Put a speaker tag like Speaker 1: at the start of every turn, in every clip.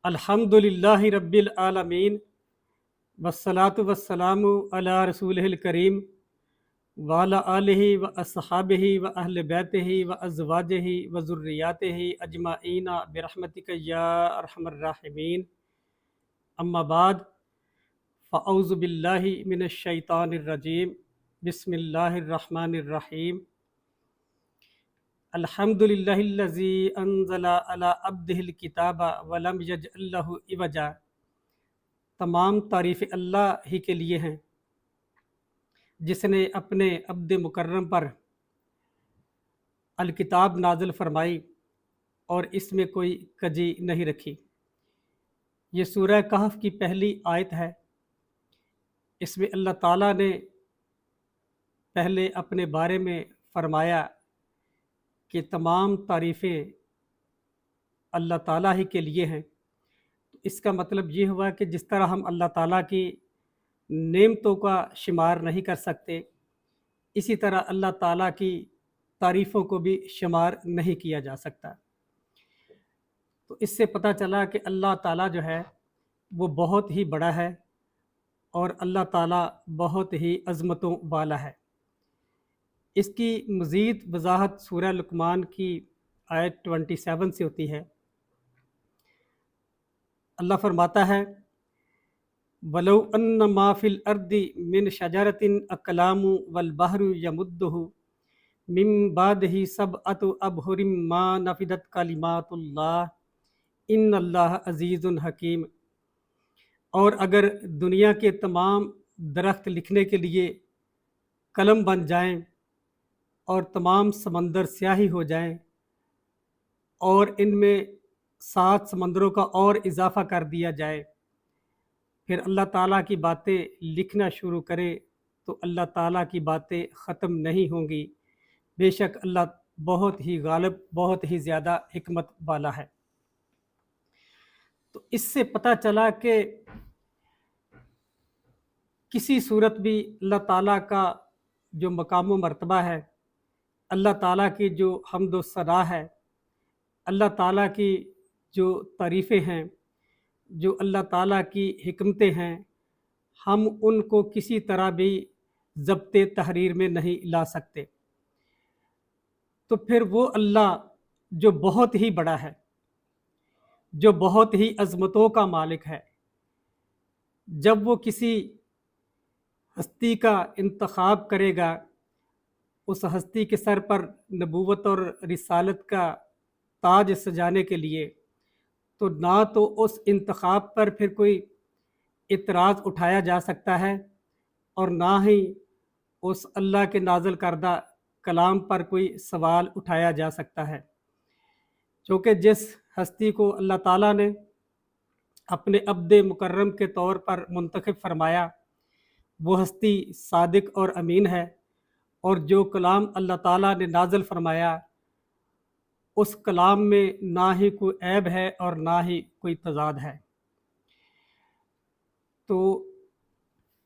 Speaker 1: अल्हम्दुलिल्लाहि रब्बिल आलमीन वस्सलातु वस्सलामु अला रसूलिहिल करीम व अला आलिहि व अस्हाबिहि व अहले बैतिहि व अज़वाजिहि व ज़ुर्रियातिहि अजमाईन बिरहमतिका या अरहमर राहिमीन। अम्मा बाद फ़अऊज़ु बिल्लाहि मिनश शैतानिर रजीम। बिस्मिल्लाहिर रहमानिर रहीम। अल्हम्दुलिल्लाहिल्लज़ी अंज़ला अला अब्दिहिल किताबा व लम यजअल लहू इवजा। तमाम तारीफ़ अल्लाह ही के लिए हैं जिसने अपने अब्द मुकर्रम पर अल किताब नाज़िल फरमाई और इसमें कोई कजी नहीं रखी। ये सूरह कहफ की पहली आयत है। इसमें अल्लाह ताला ने पहले अपने बारे में फरमाया कि तमाम तारीफ़ें अल्लाह ताला ही के लिए हैं। तो इसका मतलब ये हुआ कि जिस तरह हम अल्लाह ताला की नेमतों का शुमार नहीं कर सकते, इसी तरह अल्लाह ताला की तारीफ़ों को भी शुमार नहीं किया जा सकता। तो इससे पता चला कि अल्लाह ताला जो है वो बहुत ही बड़ा है और अल्लाह ताला बहुत ही अज़मतों वाला है। इसकी मज़ीद वज़ाहत सूरह लुक़मान की आयत 27 से होती है। अल्लाह फरमाता है, वलौ अन्न मा फिल अर्दि मिन शजरतिन अकलामु वल बहरु यमुद्दुहु मिन बादिही सबअतु अबहुरिम मा नफिदत कलिमातुल्लाह इन्नल्लाह अज़ीज़ुन हकीम। और अगर दुनिया के तमाम दरख्त लिखने के लिए कलम बन जाएं और तमाम समंदर स्याही हो जाएं और इनमें 7 समंदरों का और इजाफ़ा कर दिया जाए, फिर अल्लाह ताला की बातें लिखना शुरू करे तो अल्लाह ताला की बातें ख़त्म नहीं होंगी। बेशक अल्लाह बहुत ही गालिब, बहुत ही ज़्यादा हिकमत वाला है। तो इससे पता चला कि किसी सूरत भी अल्लाह ताला का जो मकाम व मर्तबा है, अल्लाह ताला की जो हम्द व सना है, अल्लाह ताला की जो तारीफ़ें हैं, जो अल्लाह ताला की हिकमतें हैं, हम उनको किसी तरह भी ज़ब्ते तहरीर में नहीं ला सकते। तो फिर वो अल्लाह जो बहुत ही बड़ा है, जो बहुत ही अज़मतों का मालिक है, जब वो किसी हस्ती का इंतखाब करेगा, उस हस्ती के सर पर नबूवत और रिसालत का ताज सजाने के लिए, तो ना तो उस इंतखाब पर फिर कोई इतराज़ उठाया जा सकता है और ना ही उस अल्लाह के नाज़िल करदा कलाम पर कोई सवाल उठाया जा सकता है। क्योंकि जिस हस्ती को अल्लाह ताला ने अपने अब्द मुकर्रम के तौर पर मुंतखब फरमाया, वो हस्ती सादिक और अमीन है, और जो कलाम अल्लाह ताला ने नाज़िल फरमाया उस कलाम में ना ही कोई ऐब है और ना ही कोई तज़ाद है। तो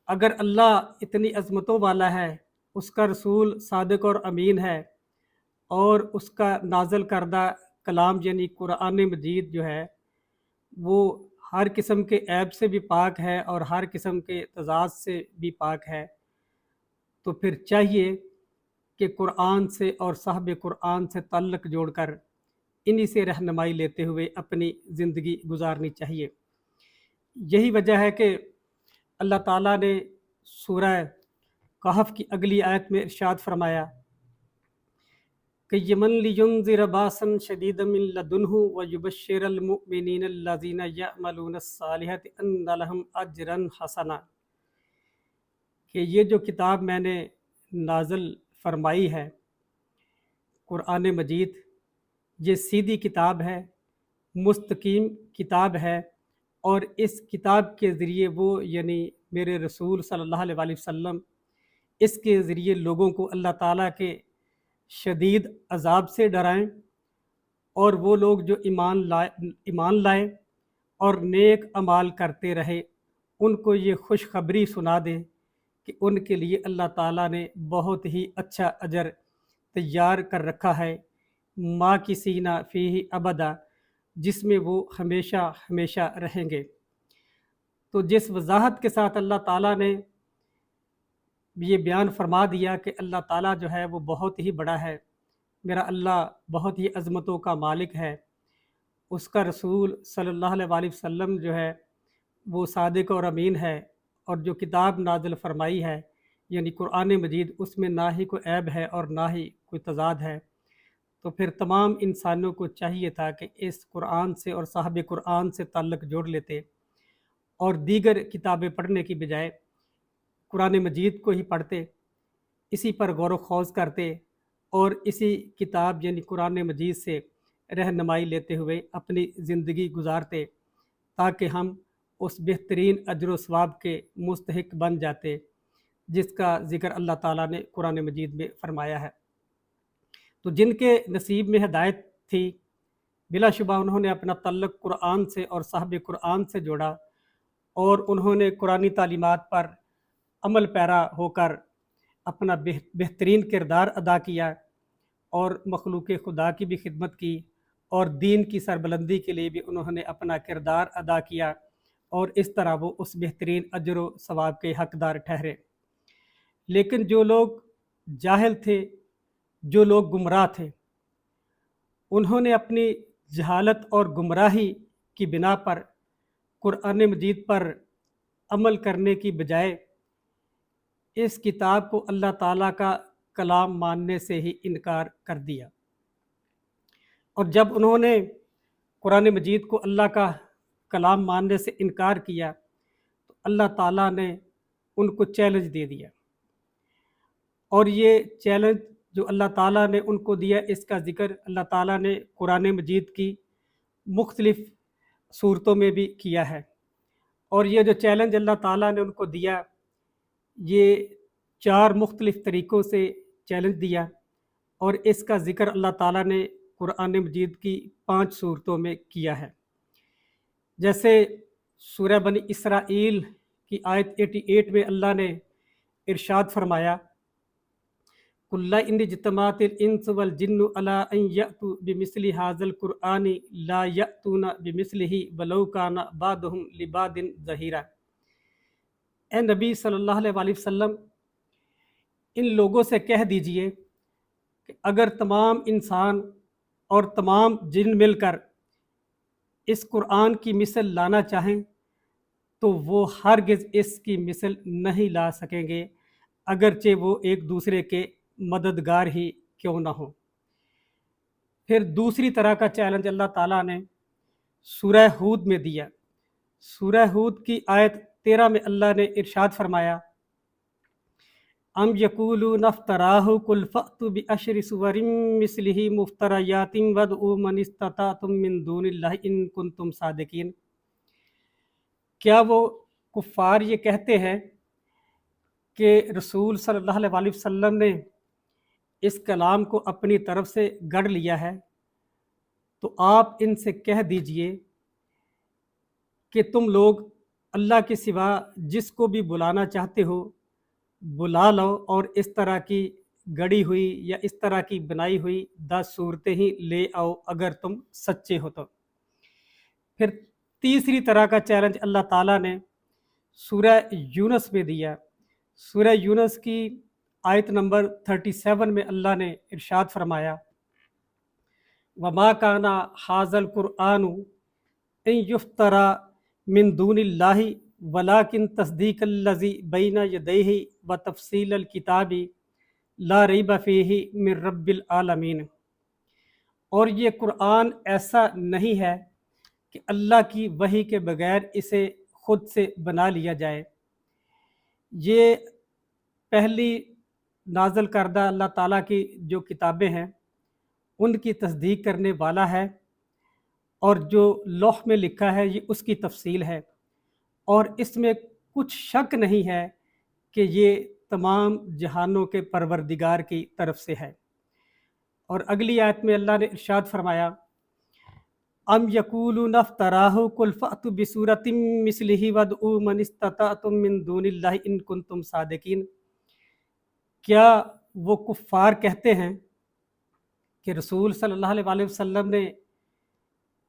Speaker 1: अगर अल्लाह इतनी अज़मतों वाला है, उसका रसूल सादिक और अमीन है, और उसका नाज़िल करदा कलाम यानी कुरान मजीद जो है वो हर किस्म के ऐब से भी पाक है और हर किस्म के तज़ाद से भी पाक है, तो फिर चाहिए कि कुरान से और साहब कुरान से ताल्लुक़ जोड़कर इन्हीं से रहनुमाई लेते हुए अपनी ज़िंदगी गुजारनी चाहिए। यही वजह है कि अल्लाह ताला ने सूरह कहफ की अगली आयत में इरशाद फरमाया कि यमन लियुनज़िर बासन शदीदम मिन लदुन्हु व युबश्शिरल मुमिनीन अल्लज़ीना यअमलूनस सालिहाति अन्न लहुम अजरन हसना। कि ये जो किताब मैंने नाज़िल फरमाई है, कुरान मजीद, ये सीधी किताब है, मुस्तकीम किताब है, और इस किताब के ज़रिए वो यानी मेरे रसूल सल्लल्लाहु अलैहि वसल्लम इसके ज़रिए लोगों को अल्लाह ताला के शदीद अज़ाब से डराएं, और वो लोग जो ईमान लाए और नेक अमाल करते रहे, उनको ये खुशखबरी सुना दें कि उनके लिए अल्लाह ताला ने बहुत ही अच्छा अजर तैयार कर रखा है। माँ की सीना फ़ीही अबदा, جس میں وہ ہمیشہ ہمیشہ رہیں گے۔ تو جس وضاحت کے ساتھ اللہ تعالیٰ نے یہ بیان فرما دیا کہ اللہ تعالیٰ جو ہے وہ بہت ہی بڑا ہے، میرا اللہ بہت ہی عظمتوں کا مالک ہے، اس کا رسول صلی اللہ علیہ وآلہ وسلم جو ہے وہ صادق اور امین ہے، اور جو کتاب نازل فرمائی ہے یعنی قرآن مجید، اس میں نہ ہی کوئی عیب ہے اور نہ ہی کوئی تضاد ہے، تو پھر تمام انسانوں کو چاہیے تھا کہ اس قرآن سے اور صاحب قرآن سے تعلق جوڑ لیتے اور دیگر کتابیں پڑھنے کی بجائے قرآن مجید کو ہی پڑھتے، اسی پر غور و خوض کرتے اور اسی کتاب یعنی قرآن مجید سے رہنمائی لیتے ہوئے اپنی زندگی گزارتے، تاکہ ہم اس بہترین اجر و ثواب کے مستحق بن جاتے جس کا ذکر اللہ تعالیٰ نے قرآن مجید میں فرمایا ہے۔ تو جن کے نصیب میں ہدایت تھی، بلا شبہ انہوں نے اپنا تعلق قرآن سے اور صاحب قرآن سے جوڑا، اور انہوں نے قرآنی تعلیمات پر عمل پیرا ہو کر اپنا بہترین کردار ادا کیا اور مخلوق خدا کی بھی خدمت کی، اور دین کی سربلندی کے لیے بھی انہوں نے اپنا کردار ادا کیا، اور اس طرح وہ اس بہترین اجر و ثواب کے حقدار ٹھہرے۔ لیکن جو لوگ جاہل تھے، جو لوگ گمراہ تھے، انہوں نے اپنی جہالت اور گمراہی کی بنا پر قرآن مجید پر عمل کرنے کی بجائے اس کتاب کو اللہ تعالیٰ کا کلام ماننے سے ہی انکار کر دیا، اور جب انہوں نے قرآن مجید کو اللہ کا کلام ماننے سے انکار کیا تو اللہ تعالیٰ نے ان کو چیلنج دے دیا، اور یہ چیلنج جو اللہ تعالیٰ نے ان کو دیا، اس کا ذکر اللہ تعالیٰ نے قرآن مجید کی مختلف صورتوں میں بھی کیا ہے، اور یہ جو چیلنج اللہ تعالیٰ نے ان کو دیا، یہ 4 مختلف طریقوں سے چیلنج دیا، اور اس کا ذکر اللہ تعالیٰ نے قرآن مجید کی 5 صورتوں میں کیا ہے۔ جیسے سورہ بنی اسرائیل کی آیت 88 میں اللہ نے ارشاد فرمایا، قُلْ إِنِ اجْتَمَعَتِ الْإِنسُ وَالْجِنُّ عَلَىٰ أَن يَأْتُوا بِمِثْلِ هَٰذَا الْقُرْآنِ لَا يَأْتُونَ بِمِثْلِهِ وَلَوْ كَانَ بَعْضُهُمْ لِبَعْضٍ ظَهِيرًا۔ اے نبی صلی اللہ علیہ وآلہ وسلم، ان لوگوں سے کہہ دیجئے کہ اگر تمام انسان اور تمام جن مل کر اس قرآن کی مثل لانا چاہیں تو وہ ہرگز اس کی مثل نہیں لا سکیں گے، اگرچہ وہ ایک دوسرے کے مددگار ہی کیوں نہ ہوں۔ پھر دوسری طرح کا چیلنج اللہ تعالیٰ نے سورہ ہود میں دیا۔ سورہ ہود کی آیت 13 میں اللہ نے ارشاد فرمایا، ام یقولون افتراہ قل فأتوا بعشر سور مثلہ مفتریات وادعوا من استطعتم من دون اللہ ان کنتم صادقین۔ کیا وہ کفار یہ کہتے ہیں کہ رسول صلی اللہ علیہ وآلہ وسلم نے اس کلام کو اپنی طرف سے گڑھ لیا ہے؟ تو آپ ان سے کہہ دیجئے کہ تم لوگ اللہ کے سوا جس کو بھی بلانا چاہتے ہو بلا لو، اور اس طرح کی گڑی ہوئی یا اس طرح کی بنائی ہوئی 10 صورتیں ہی لے آؤ اگر تم سچے ہو تو۔ پھر تیسری طرح کا چیلنج اللہ تعالیٰ نے سورہ یونس میں دیا۔ سورہ یونس کی آیت نمبر 37 میں اللہ نے ارشاد فرمایا، وَمَا كَانَ هَٰذَا الْقُرْآنُ أَن يُفْتَرَىٰ مِن دُونِ اللَّهِ وَلَٰكِن تَصْدِيقَ الَّذِي بَيْنَ يَدَيْهِ وَتَفْصِيلَ الْكِتَابِ لَا رَيْبَ فِيهِ مِن رَّبِّ الْعَالَمِينَ۔ اور یہ قرآن ایسا نہیں ہے کہ اللہ کی وحی کے بغیر اسے خود سے بنا لیا جائے، یہ پہلی نازل کردہ اللہ تعالیٰ کی جو کتابیں ہیں ان کی تصدیق کرنے والا ہے، اور جو لوح میں لکھا ہے یہ اس کی تفصیل ہے، اور اس میں کچھ شک نہیں ہے کہ یہ تمام جہانوں کے پروردگار کی طرف سے ہے۔ اور اگلی آیت میں اللہ نے ارشاد فرمایا، ام یقولون افتراہ قل فأتوا بسورۃ مثلہ وادعوا من استطعتم من دون اللہ ان کنتم صادقین۔ کیا وہ کفار کہتے ہیں کہ رسول صلی اللہ علیہ وآلہ وسلم نے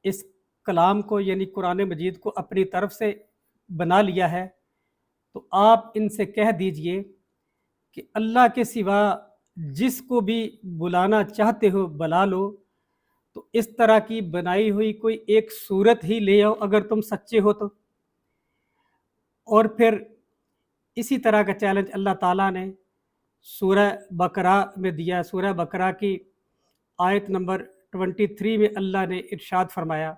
Speaker 1: اس कलाम को यानी कुरान मजीद को अपनी तरफ से बना लिया है, तो आप इनसे कह दीजिए कि अल्लाह के सिवा जिसको भी बुलाना चाहते हो बुला लो, तो इस तरह की बनाई हुई कोई एक सूरत ही ले आओ अगर तुम सच्चे हो तो। और फिर इसी तरह का चैलेंज अल्लाह ताला ने सूरह बकरा में दिया। सूरह बकरा की आयत नंबर 23 में अल्लाह ने इरशाद फरमाया,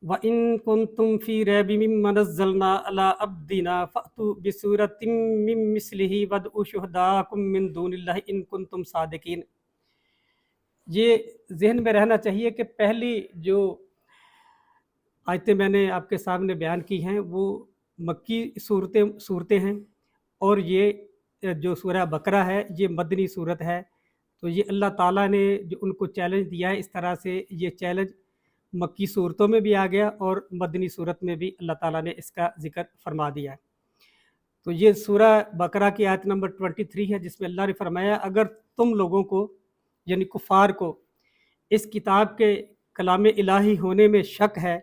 Speaker 1: व इन कुंतुम फी रैबिम मिम्मा नज़्ज़लना अला अब्दिना फअतु बिसूरतिम मिन मिस्लिही वदउ शुहदाकुम मिन दूनिल्लाहि इन कुंतुम सादिकीन। ये जहन में रहना चाहिए कि पहली जो आयतें मैंने आपके सामने बयान की हैं वो मक्की सूरतें हैं, और ये जो सूरह बकरा है ये मदनी सूरत है। तो ये अल्लाह ताला ने जो उनको चैलेंज दिया है, इस तरह से ये चैलेंज मक्की सूरतों में भी आ गया और मदनी सूरत में भी अल्लाह ताला ने इसका जिक्र फरमा दिया है। तो ये सूरह बकरा की आयत नंबर 23 है, जिसमें अल्लाह ने फरमाया, अगर तुम लोगों को यानी कुफ़ार को इस किताब के कलाम इलाही होने में शक है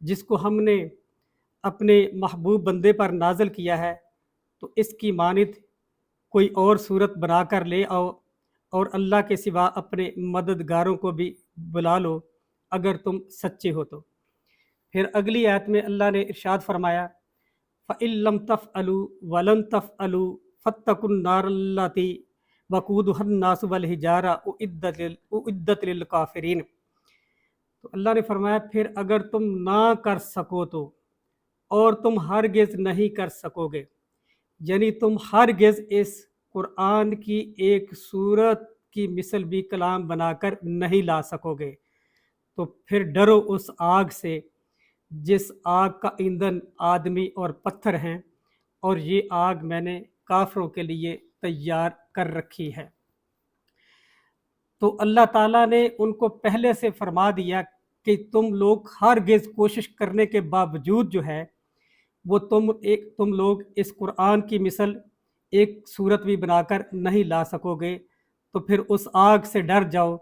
Speaker 1: जिसको हमने अपने महबूब बंदे पर नाज़िल किया है, तो इसकी मानित कोई और सूरत बना कर ले आओ और अल्लाह के सिवा अपने मददगारों को भी बुला लो अगर तुम सच्चे हो तो। फिर अगली आयत में अल्लाह ने इरशाद फरमाया, फ़इल्लम तफ़अलू वलन तफ़अलू फत्तकुन नारल्लती वक़ूदुहन्नासु वल हिजारा उइद्दत लिल काफ़िरीन। तो अल्लाह ने फरमाया, फिर अगर तुम ना कर सको तो, और तुम हरगिज़ नहीं कर सकोगे, यानी तुम हरगिज़ इस कुरान की एक सूरत की मिसल भी कलाम बनाकर नहीं ला सकोगे, तो फिर डरो उस आग से जिस आग का ईंधन आदमी और पत्थर हैं, और ये आग मैंने काफरों के लिए तैयार कर रखी है। तो अल्लाह ताला ने उनको पहले से फरमा दिया कि तुम लोग हरगिज़ कोशिश करने के बावजूद जो है वो तुम लोग इस कुरान की मिसल एक सूरत भी बनाकर नहीं ला सकोगे, तो फिर उस आग से डर जाओ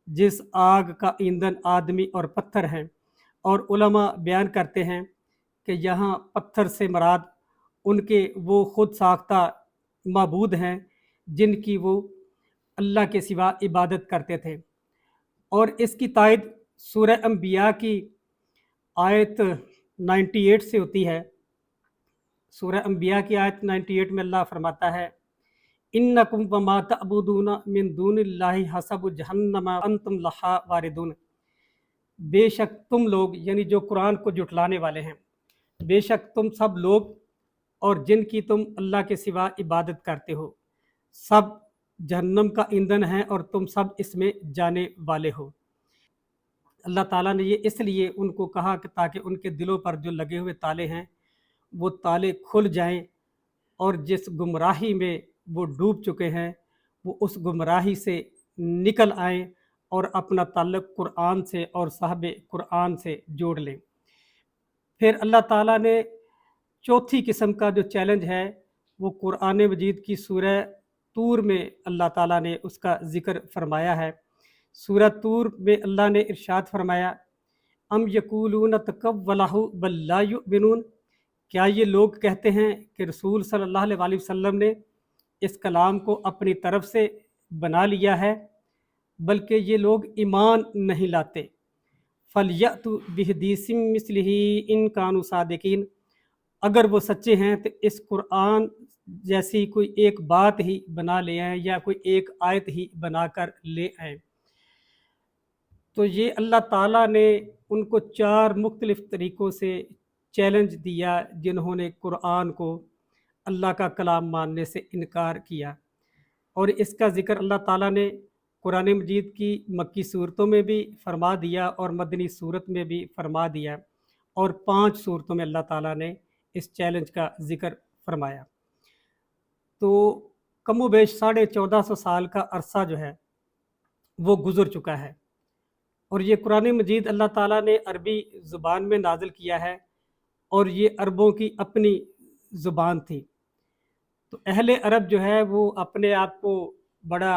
Speaker 1: जिस आग का ईंधन आदमी और पत्थर हैं। और उलमा बयान करते हैं कि यहाँ पत्थर से मराद उनके वो खुद साख्ता माबूद हैं जिनकी वो अल्लाह के सिवा इबादत करते थे। और इसकी तायद सूरह अंबिया की आयत 98 से होती है। सूरह अंबिया की आयत 98 में अल्लाह फरमाता है, इन्नकुम वमा तअबुदूना मिन दूनिल्लाहि हसबु जहन्नम अंतुम लहा वारिदून। बेशक तुम लोग यानी जो कुरान को जुटलाने वाले हैं, बेशक तुम सब लोग और जिनकी तुम अल्लाह के सिवा इबादत करते हो, सब जहन्नम का ईंधन है और तुम सब इसमें जाने वाले हो। अल्लाह ताला ने ये इसलिए उनको कहा कि ताकि उनके दिलों पर जो लगे हुए ताले हैं वो ताले खुल जाएं, और जिस गुमराही में वो डूब चुके हैं वो उस गुमराही से निकल आएं और अपना ताल्लुक़ कुरान से और साहबे कुरान से जोड़ लें। फिर अल्लाह ताला ने चौथी किस्म का जो चैलेंज है वो कुरान मजीद की सूरह तूर में अल्लाह ताला ने उसका ज़िक्र फरमाया है। सूरह तूर में अल्लाह ने इरशाद फरमाया, अम यकूलून तकव्वलहु बल ला युमिनून। क्या ये लोग कहते हैं कि रसूल सल्लल्लाहु अलैहि वसल्लम ने इस कलाम को अपनी तरफ से बना लिया है, बल्कि ये लोग ईमान नहीं लाते। फलयतु बिहदीसिम मिस्लिही इन कानू सादिकीन। अगर वो सच्चे हैं तो इस कुरान जैसी कोई एक बात ही बना ले आएँ या कोई एक आयत ही बनाकर ले आएँ। तो ये अल्लाह ताला ने उनको 4 मुख्तलिफ़ तरीक़ों से चैलेंज दिया जिन्होंने कुरान को अल्लाह का कलाम मानने से इनकार किया। और इसका ज़िक्र अल्लाह ताला ने कुरान मजीद की मक्की सूरतों में भी फरमा दिया और मदनी सूरत में भी फरमा दिया, और 5 सूरतों में अल्लाह ताला ने इस चैलेंज का ज़िक्र फरमाया। तो कमो बेश 1450 साल का अरसा जो है वो गुज़र चुका है, और ये कुरान मजीद अल्लाह ताला ने अरबी ज़ुबान में नाज़िल किया है, और ये अरबों की अपनी ज़ुबान थी। तो अहले अरब जो है वो अपने आप को बड़ा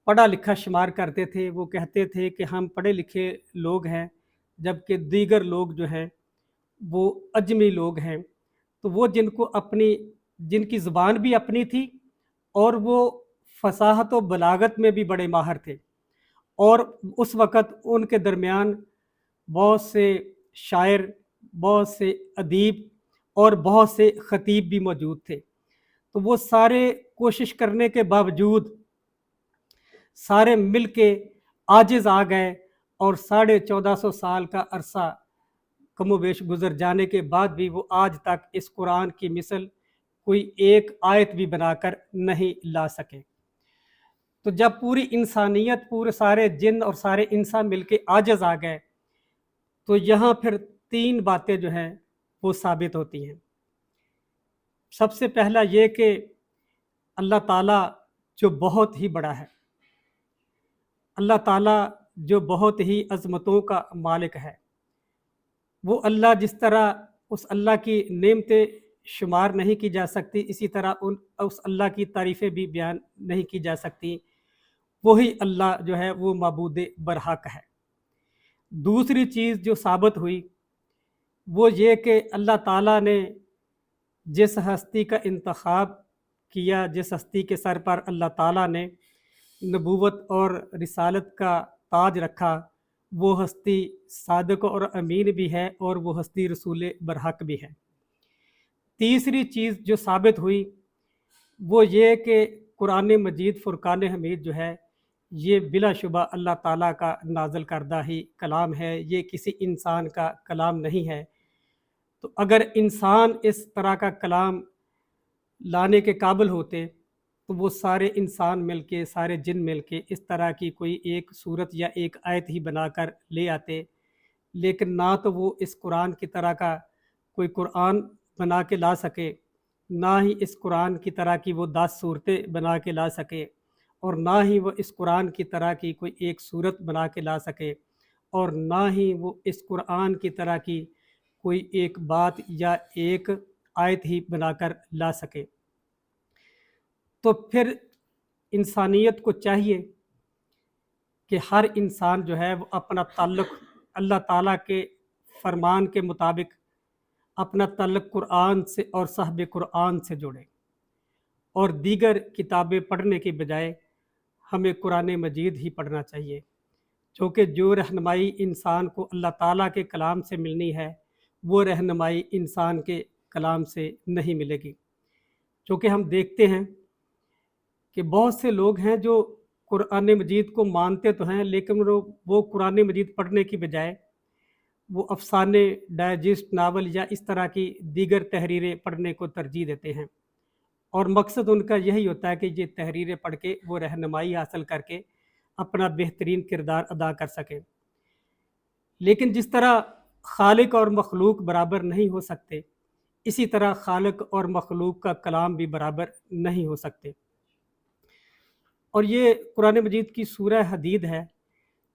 Speaker 1: पढ़ा लिखा शुमार करते थे। वो कहते थे कि हम पढ़े लिखे लोग हैं, जबकि दीगर लोग जो हैं वो अजमी लोग हैं। तो वो जिनकी ज़ुबान भी अपनी थी और वो फ़साहत व बलागत में भी बड़े माहिर थे, और उस वक़्त उनके दरमियान बहुत से शायर, बहुत से अदीब और बहुत से ख़तीब भी मौजूद थे। तो वो सारे कोशिश करने के बावजूद सारे मिल के आजिज़ आ गए, और 1450 साल का अरसा कमोबेश गुज़र जाने के बाद भी वो आज तक इस कुरान की मिसल कोई एक आयत भी बनाकर नहीं ला सके। तो जब पूरी इंसानियत, पूरे सारे जिन और सारे इंसान मिलके आजिज़ आ गए, तो यहाँ फिर 3 बातें जो हैं वो साबित होती हैं। सबसे पहला ये कि अल्लाह ताला जो बहुत ही बड़ा है, अल्लाह ताला जो बहुत ही अज़मतों का मालिक है, वो अल्लाह जिस तरह उस अल्लाह की नेमतें शुमार नहीं की जा सकती, इसी तरह उस अल्लाह की तारीफ़ें भी बयान नहीं की जा सकती। वही अल्लाह जो है वो माबूद बरहक है। दूसरी चीज़ जो साबित हुई वो ये कि अल्लाह ताला ने जिस हस्ती का इंतखाब किया, जिस हस्ती के सर पर अल्लाह ताला ने नबूवत और रिसालत का ताज रखा, वो हस्ती सादिक और अमीन भी है, और वो हस्ती रसूल बरहक भी है। तीसरी चीज़ जो साबित हुई वो ये कि कुरान मजीद फ़ुरक़ान हमीद जो है ये बिलाशुबा अल्लाह ताला का नाज़िल करदा ही कलाम है, ये किसी इंसान का कलाम नहीं है। तो अगर इंसान इस तरह का कलाम लाने के काबिल होते तो वो सारे इंसान मिलके, सारे जिन मिलके इस तरह की कोई एक सूरत या एक आयत ही बनाकर ले आते। लेकिन ना तो वो इस कुरान की तरह का कोई कुरान बना के ला सके, ना ही इस कुरान की तरह की वो 10 सूरतें बना के ला सके, और ना ही वो इस कुरान की तरह की कोई एक सूरत बना के ला सके, और ना ही वो इस कुरान की तरह की कोई एक बात या एक आयत ही बनाकर ला सके। तो फिर इंसानियत को चाहिए कि हर इंसान जो है वो अपना ताल्लुक़ अल्लाह ताला के फरमान के मुताबिक अपना ताल्लुक़ कुरान से और साहिब कुरान से जोड़े, और दीगर किताबें पढ़ने के बजाय हमें कुरान मजीद ही पढ़ना चाहिए, क्योंकि जो रहनुमाई इंसान को अल्लाह ताला के कलाम से मिलनी है वो रहनुमाई इंसान के कलाम से नहीं मिलेगी। क्योंकि हम देखते हैं कि बहुत से लोग हैं जो कुरान मजीद को मानते तो हैं, लेकिन वो कुरान मजीद पढ़ने की बजाय वो अफसाने, डाइजेस्ट, नावल या इस तरह की दीगर तहरीरें पढ़ने को तरजीह देते हैं, और मकसद उनका यही होता है कि ये तहरीरें पढ़ के वो रहनुमाई हासिल करके अपना बेहतरीन किरदार अदा कर सकें। लेकिन जिस तरह खालिक और मखलूक बराबर नहीं हो सकते, इसी तरह खालिक और मखलूक का कलाम भी बराबर नहीं हो सकते। और ये कुरान मजीद की सूरह हदीद है।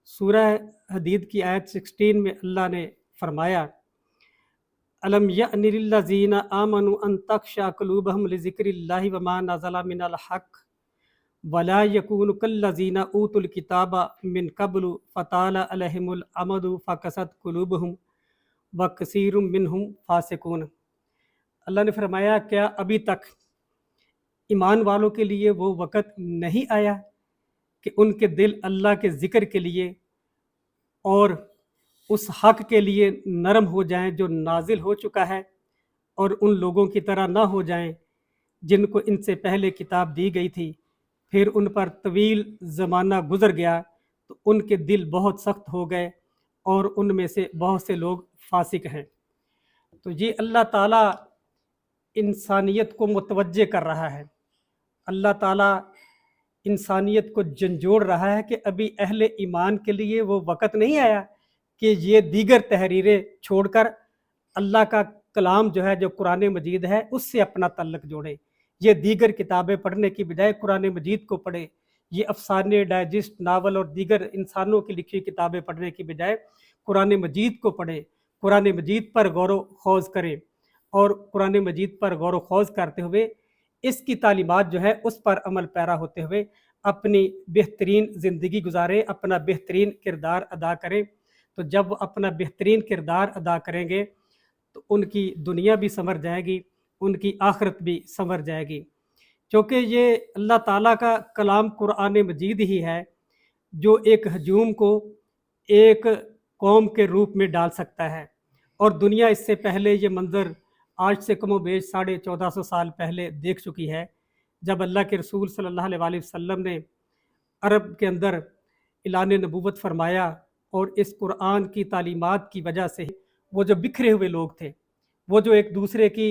Speaker 1: सूरह हदीद की आयत 16 में अल्लाह ने फरमाया, अलम यअनि लिल्लज़ीना आमनु अन तख़शा क़ुलूबुहुम लिज़िक्रिल्लाहि वमा नज़ला मिनल हक़ वला यकूनु कल्लज़ीना ऊतुल किताबा मिन क़ब्लु फ़ताला अलैहिमुल अमदु फ़क़सत क़ुलूबुहुम व कसीरुम मिनहुम फ़ासिकून। अल्लाह ने फरमाया, क्या अभी तक ईमान वालों के लिए वो वक़्त नहीं आया कि उनके दिल अल्लाह के ज़िक्र के लिए और उस हक़ के लिए नरम हो जाएं जो नाजिल हो चुका है, और उन लोगों की तरह ना हो जाएं जिनको इनसे पहले किताब दी गई थी, फिर उन पर तवील ज़माना गुज़र गया तो उनके दिल बहुत सख्त हो गए, और उनमें से बहुत से लोग फासिक हैं। तो ये अल्लाह ताला इंसानियत को मुतवज्जे कर रहा है। अल्लाह ताला इंसानियत को झंझोड़ रहा है कि अभी अहले ईमान के लिए वो वक़्त नहीं आया कि ये दीगर तहरीरें छोड़कर अल्लाह का कलाम जो है, जो कुरान मजीद है, उससे अपना तल्लुक़ जोड़े। ये दीगर किताबें पढ़ने की बजाय कुरान मजीद को पढ़े। ये अफसाने, डाइजेस्ट, नावल और दीगर इंसानों की लिखी किताबें पढ़ने की बजाय कुरान मजीद को पढ़े, कुरान मजीद पर गौर व खौज़ करें, और कुरान मजीद पर गौर व खौज़ करते हुए इसकी तालीमात जो है उस पर अमल पैरा होते हुए اپنی بہترین زندگی گزاریں، اپنا بہترین کردار ادا کریں۔ تو جب وہ اپنا بہترین کردار ادا کریں گے تو ان کی دنیا بھی سنور جائے گی، ان کی آخرت بھی سنور جائے گی، کیونکہ یہ اللہ تعالیٰ کا کلام قرآن مجید ہی ہے جو ایک ہجوم کو ایک قوم کے روپ میں ڈال سکتا ہے۔ اور دنیا اس سے پہلے یہ منظر آج سے کم و بیش 1450 سال پہلے دیکھ چکی ہے، جب اللہ کے رسول صلی اللہ علیہ وسلم نے عرب کے اندر اعلان نبوت فرمایا، اور اس قرآن کی تعلیمات کی وجہ سے وہ جو بکھرے ہوئے لوگ تھے، وہ جو ایک دوسرے کی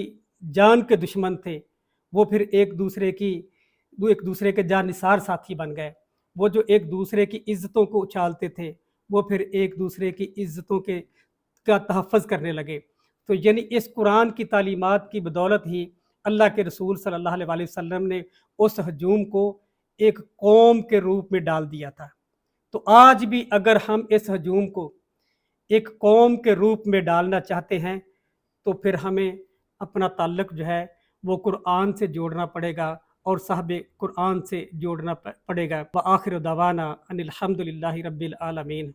Speaker 1: جان کے دشمن تھے، وہ پھر ایک دوسرے کے جان نثار ساتھی بن گئے، وہ جو ایک دوسرے کی عزتوں کو اچھالتے تھے وہ پھر ایک دوسرے کی عزتوں کا تحفظ کرنے لگے۔ تو یعنی اس قرآن کی تعلیمات کی بدولت ہی اللہ کے رسول صلی اللہ علیہ وسلم نے اس ہجوم کو ایک قوم کے روپ میں ڈال دیا تھا۔ تو آج بھی اگر ہم اس ہجوم کو ایک قوم کے روپ میں ڈالنا چاہتے ہیں تو پھر ہمیں اپنا تعلق جو ہے وہ قرآن سے جوڑنا پڑے گا اور صاحب قرآن سے جوڑنا پڑے گا۔ وآخر دعوانا ان الحمد للہ رب العالمین۔